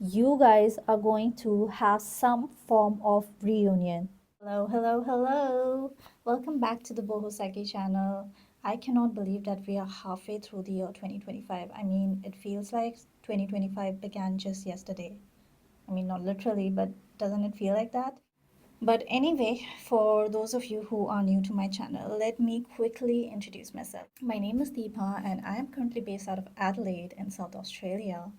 you guys are going to have some form of reunion. Hello, hello, hello. Welcome back to the Boho Psyche channel. I cannot believe that we are halfway through the year 2025. I mean, it feels like 2025 began just yesterday. I mean, not literally, but doesn't it feel like that? But anyway, for those of you who are new to my channel, let me quickly introduce myself. My name is Deepa, and I am currently based out of Adelaide in South Australia.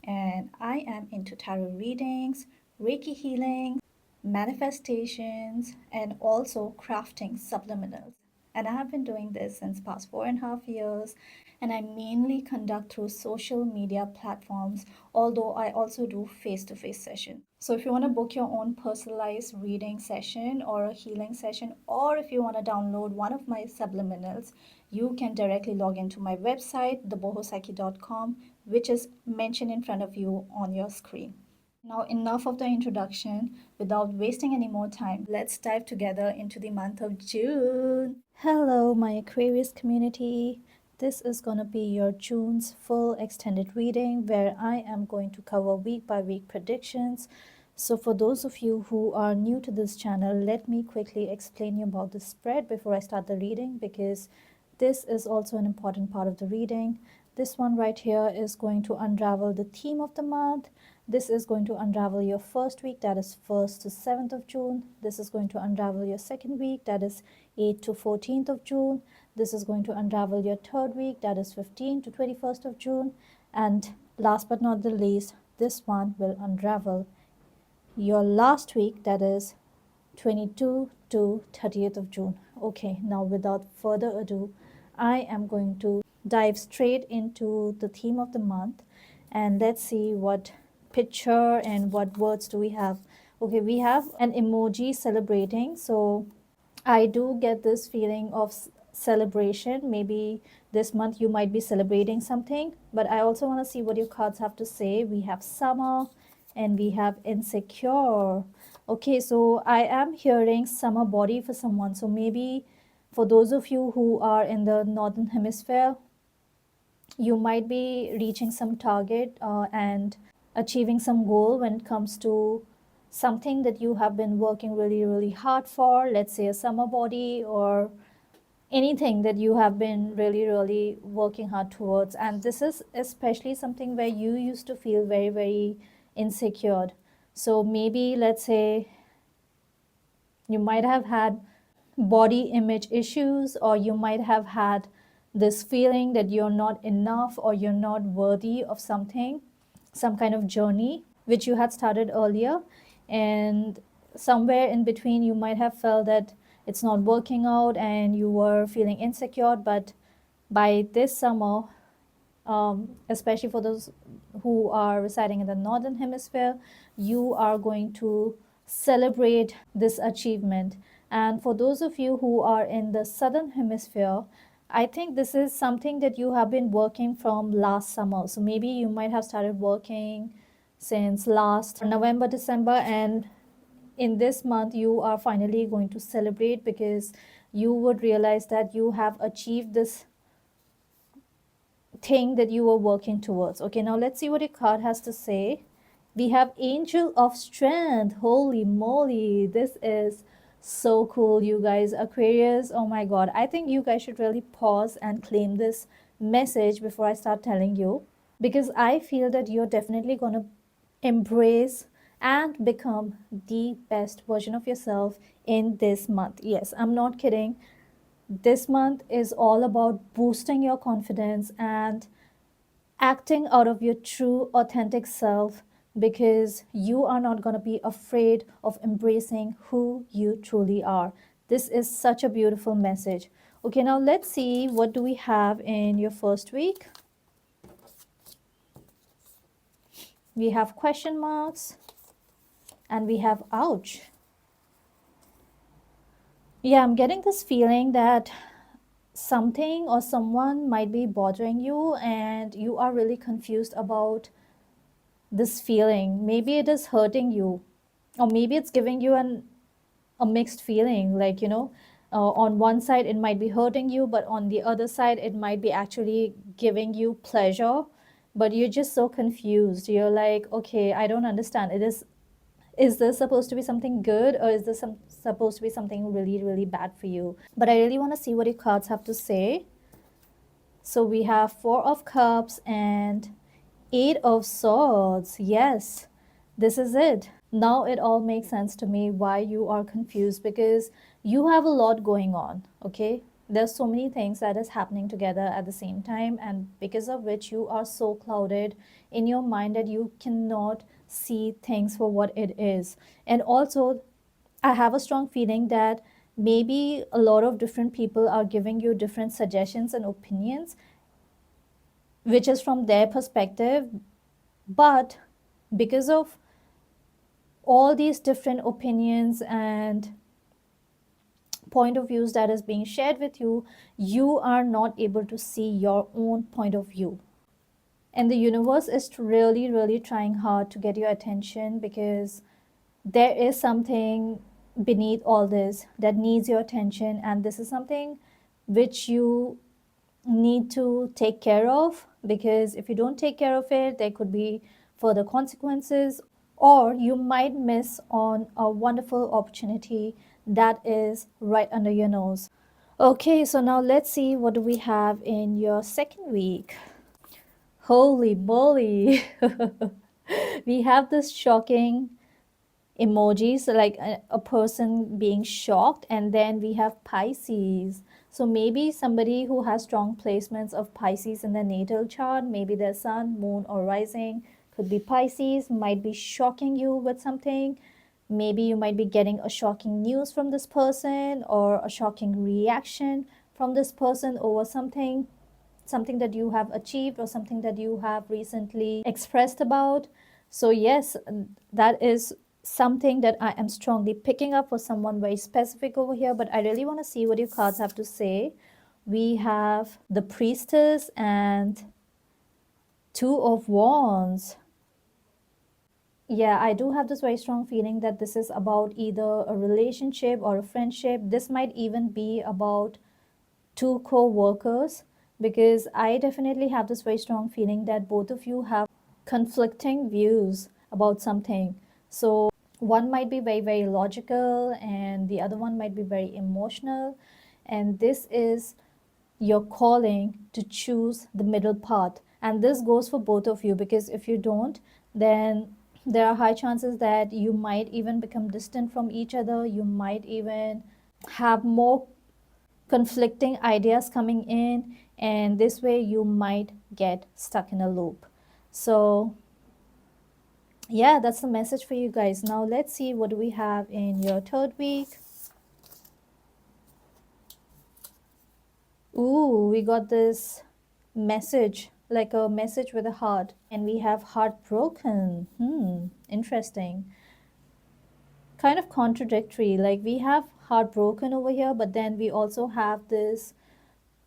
And I am into tarot readings, Reiki healing, manifestations, and also crafting subliminals. And I have been doing this since past 4.5 years, and I mainly conduct through social media platforms, although I also do face-to-face sessions. So if you want to book your own personalized reading session or a healing session, or if you want to download one of my subliminals, you can directly log into my website, thebohopsyche.com, which is mentioned in front of you on your screen. Now, enough of the introduction. Without wasting any more time, let's dive together into the month of June. Hello, my Aquarius community. This is going to be your June's full extended reading where I am going to cover week by week predictions. So for those of you who are new to this channel, let me quickly explain you about the spread before I start the reading, because this is also an important part of the reading. This one right here is going to unravel the theme of the month. This is going to unravel your first week, that is 1st to 7th of June. This is going to unravel your second week, that is 8th to 14th of June. This is going to unravel your third week, that is 15th to 21st of June. And last but not the least, this one will unravel your last week, that is 22 to 30th of June. Okay, now without further ado, I am going to dive straight into the theme of the month, and let's see what picture and what words do we have. Okay, we have an emoji celebrating, so I do get this feeling of celebration. Maybe this month you might be celebrating something, but I also want to see what your cards have to say. We have summer and we have insecure. Okay, so I am hearing summer body for someone. So maybe for those of you who are in the northern hemisphere, you might be reaching some target and achieving some goal when it comes to something that you have been working really, really hard for, let's say a summer body or anything that you have been really, really working hard towards. And this is especially something where you used to feel very, very insecure. So maybe let's say you might have had body image issues, or you might have had this feeling that you're not enough or you're not worthy of something, some kind of journey which you had started earlier. And somewhere in between, you might have felt that it's not working out and you were feeling insecure. But by this summer, especially for those who are residing in the northern hemisphere, you are going to celebrate this achievement. And for those of you who are in the southern hemisphere, I think this is something that you have been working from last summer. So maybe you might have started working since last November, December, and in this month you are finally going to celebrate because you would realize that you have achieved this thing that you were working towards. Okay, now let's see what your card has to say. We have Angel of Strength. Holy moly, this is so cool, you guys. Aquarius, oh my god, I think you guys should really pause and claim this message before I start telling you, because I feel that you're definitely going to embrace and become the best version of yourself in this month. Yes, I'm not kidding. This month is all about boosting your confidence and acting out of your true, authentic self, because you are not going to be afraid of embracing who you truly are. This is such a beautiful message. Okay, now let's see what do we have in your first week. We have question marks and we have ouch. Yeah, I'm getting this feeling that something or someone might be bothering you and you are really confused about this feeling. Maybe it is hurting you, or maybe it's giving you a mixed feeling, like, on one side it might be hurting you, but on the other side it might be actually giving you pleasure, but you're just so confused. You're like, okay, I don't understand. Is this supposed to be something good, or is this supposed to be something really, really bad for you? But I really want to see what your cards have to say. So we have Four of Cups and Eight of Swords. Yes, this is it. Now it all makes sense to me why you are confused, because you have a lot going on, okay? There's so many things that is happening together at the same time, and because of which you are so clouded in your mind that you cannot see things for what it is. And also, I have a strong feeling that maybe a lot of different people are giving you different suggestions and opinions, which is from their perspective, but because of all these different opinions and point of views that is being shared with you, you are not able to see your own point of view. And the universe is really, really trying hard to get your attention, because there is something beneath all this that needs your attention, and this is something which you need to take care of, because if you don't take care of it, there could be further consequences, or you might miss on a wonderful opportunity that is right under your nose. Okay, so now let's see what do we have in your second week. Holy moly. We have this shocking emojis, like a person being shocked, and then we have Pisces. So maybe somebody who has strong placements of Pisces in their natal chart, maybe their sun, moon, or rising could be Pisces, might be shocking you with something. Maybe you might be getting a shocking news from this person, or a shocking reaction from this person over something that you have achieved, or something that you have recently expressed about. So yes, that is something that I am strongly picking up for someone very specific over here, but I really want to see what your cards have to say. We have the Priestess and Two of Wands. Yeah, I do have this very strong feeling that this is about either a relationship or a friendship. This might even be about two co-workers, because I definitely have this very strong feeling that both of you have conflicting views about something. So one might be very, very logical, and the other one might be very emotional, and this is your calling to choose the middle path. And this goes for both of you, because if you don't, then there are high chances that you might even become distant from each other. You might even have more conflicting ideas coming in, and this way you might get stuck in a loop. So yeah, that's the message for you guys. Now let's see what do we have in your third week. Ooh, we got this message, like a message with a heart, and we have heartbroken. Interesting. Kind of contradictory. Like we have heartbroken over here, but then we also have this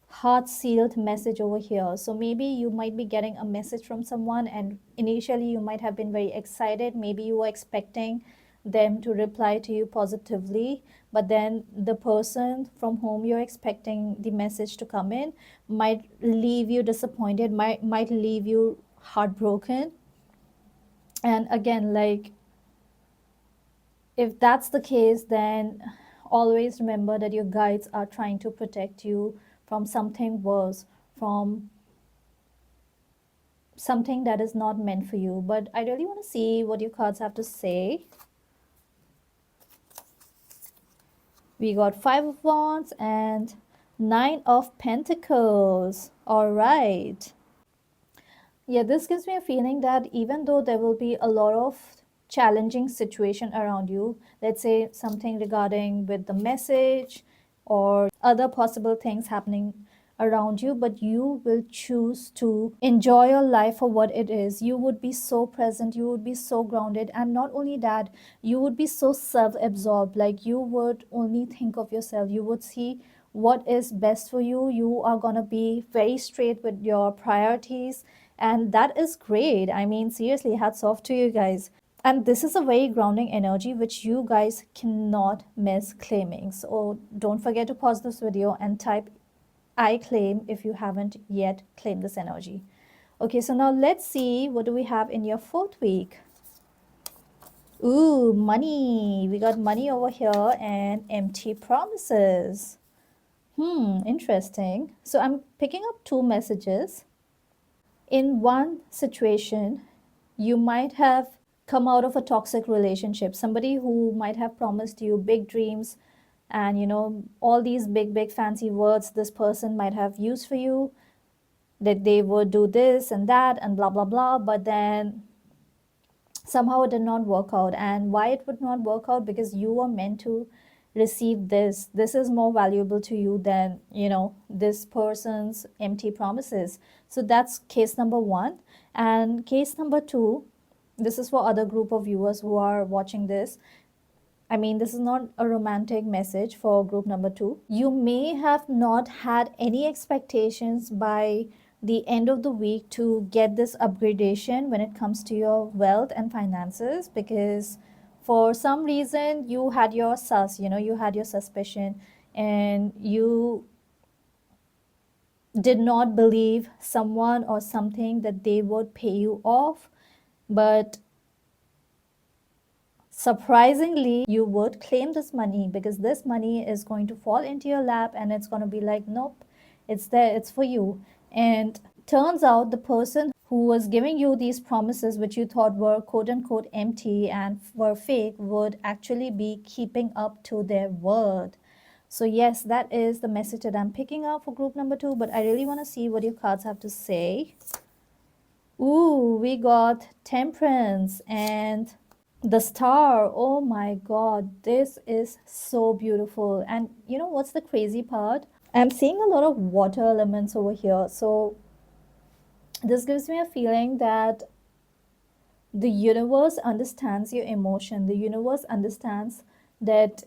heart sealed message over here. So maybe you might be getting a message from someone, and initially you might have been very excited. Maybe you were expecting them to reply to you positively, but then the person from whom you're expecting the message to come in might leave you disappointed, might leave you heartbroken. And again, like, if that's the case, then always remember that your guides are trying to protect you from something worse, from something that is not meant for you. But I really want to see what your cards have to say. We got Five of Wands and Nine of Pentacles. All right. Yeah, this gives me a feeling that even though there will be a lot of challenging situation around you, let's say something regarding with the message or other possible things happening around you, but you will choose to enjoy your life for what it is. You would be so present, you would be so grounded, and not only that, you would be so self-absorbed. Like you would only think of yourself, you would see what is best for you. You are going to be very straight with your priorities, and that is great. I mean, seriously, hats off to you guys. And this is a very grounding energy which you guys cannot miss claiming. So don't forget to pause this video and type I claim if you haven't yet claimed this energy. Okay, so now let's see what do we have in your fourth week. Ooh, money. We got money over here and empty promises. Interesting. So I'm picking up two messages. In one situation, you might have come out of a toxic relationship, somebody who might have promised you big dreams and all these big fancy words this person might have used for you, that they would do this and that and blah blah blah, but then somehow it did not work out. And why it would not work out? Because you were meant to receive this is more valuable to you than this person's empty promises. So that's case number one. And case number two, this is for other group of viewers who are watching this. I mean, this is not a romantic message for group number two. You may have not had any expectations by the end of the week to get this upgradation when it comes to your wealth and finances, because for some reason you had your you had your suspicion, and you did not believe someone or something that they would pay you off. But surprisingly, you would claim this money, because this money is going to fall into your lap and it's going to be like, nope, it's there, it's for you. And turns out the person who was giving you these promises, which you thought were quote unquote empty and were fake, would actually be keeping up to their word. So yes, that is the message that I'm picking up for group number two, but I really want to see what your cards have to say. Ooh, we got Temperance and the Star. Oh my god, this is so beautiful. And you know what's the crazy part? I'm seeing a lot of water elements over here. So this gives me a feeling that the universe understands your emotion. The universe understands that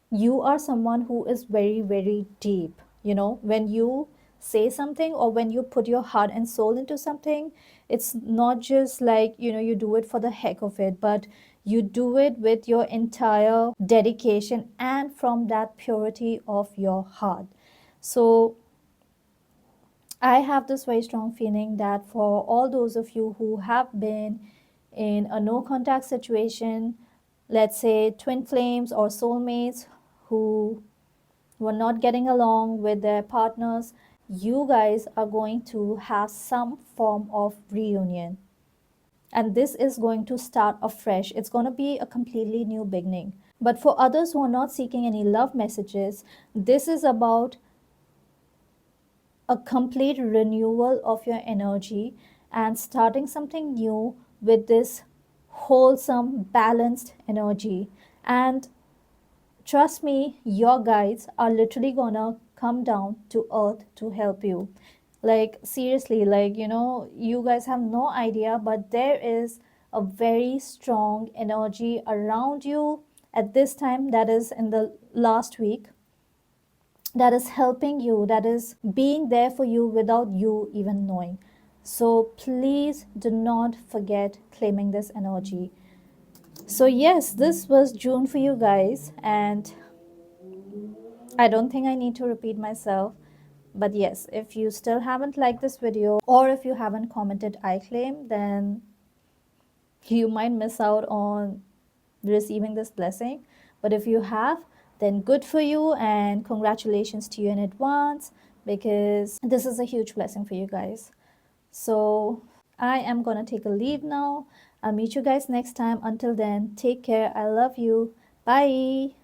you are someone who is very, very deep. When you say something, or when you put your heart and soul into something, it's not just like you do it for the heck of it, but you do it with your entire dedication and from that purity of your heart. So I have this very strong feeling that for all those of you who have been in a no contact situation, let's say twin flames or soulmates who were not getting along with their partners, you guys are going to have some form of reunion. And this is going to start afresh. It's going to be a completely new beginning. But for others who are not seeking any love messages, this is about a complete renewal of your energy and starting something new with this wholesome, balanced energy. And trust me, your guides are literally gonna come down to earth to help you. Like, seriously, like, you guys have no idea, but there is a very strong energy around you at this time, that is in the last week, that is helping you, that is being there for you without you even knowing. So please do not forget claiming this energy. So yes, this was June for you guys, and I don't think I need to repeat myself. But yes, if you still haven't liked this video, or if you haven't commented I claim, then you might miss out on receiving this blessing. But if you have, then good for you, and congratulations to you in advance, because this is a huge blessing for you guys. So I am gonna take a leave now. I'll meet you guys next time. Until then, take care. I love you. Bye.